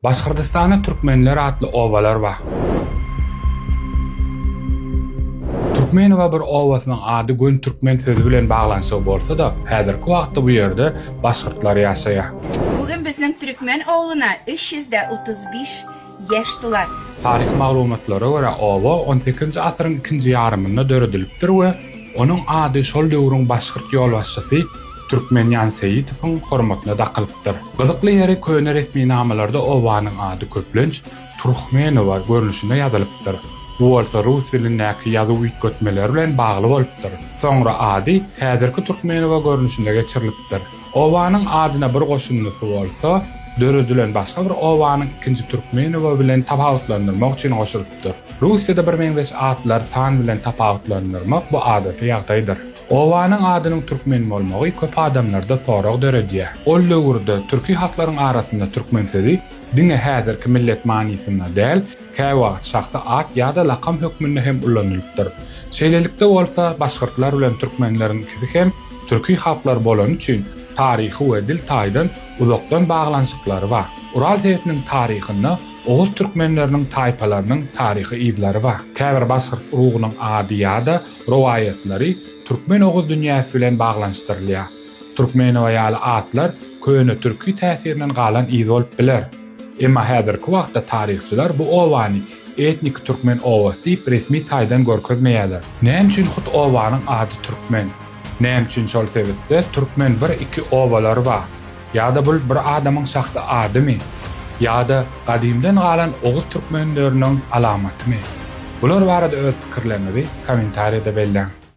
Başkırdistan'a Türkmenler adlı ovalar var. Türkmenova bir owasynyň ady Gün Türkmen sözü bilen baglanşyk bolsa da, häzirki wagtda bu ýerde başkyrtlar ýaşaýar. Bugün bizning Türkmen oğluna 335 yaş tular. Tarih maglumatlara görä owa 18-nji asyryň ikinji ýarymynda döredilipdir we onuň ady şol döwrüň başkyrt ýolbaşçysy Türkmen Ýan Seýidowyň hormatyna dakylypdyr. Gyzykly ýeri köne resmi namalarda owanyň ady köplenç Turkmenova görnüşinde ýazylypdyr. Bu bolsa rus dilindäki ýazyw üýtgetmeler bilen bagly bolupdyr. Soňra ady häzirki Turkmenova görnüşinde geçirilipdir. Owanyň adyna bir goşunlysy bolsa, döredilen başga bir owanyň ikinji Turkmenova bilen tapawutlandyrmak üçin goşulypdyr. Russiýada 1500 atlar san bilen tapawutlandyrmak bu adaty ýagdaýdyr. Owanyň adynyň Türkmen bolmagy köp adamlarda sorag döredýär. Ol döwürde türki halklaryň arasynda Türkmen sözi diňe häzirki millet manysyna däl, käwagt şahsy at ýa-da lakam hökmünde hem ulanylypdyr. Şeýlelikde bolsa başkyrtlar bilen türkmenleriň ikisi hem türki halklar bolan üçin taryhy we dil taýdan uzakdan baglanşyklary bar. Ural täpiniň taryhyny Oğuz türkmenleriniň taýpalarynyň taryhy izleri bar. Käbir başkyrt urugynyň ady ýa-da rowayatlary Türkmen Oğuz dünýäsi bilen baglanşdyrylýar. Türkmenowa ýaly atlar köne türki täsirinden galan iz bolup biler. Emma häzirki wagtda taryhçylar bu owany etnik Türkmen owasy diýip resmi taýdan görkezmeýärler. Näme üçin hut owanyň ady Türkmen? Näme üçin şol sebäpde Türkmen bir iki owalar bar? Ýa-da bu bir adamyň şahsy adymy? Ýa-da gadymdan galan Oğuz türkmenleriniň alamatymy? Bular barada öz pikirlerinizi kommentariýada belläň.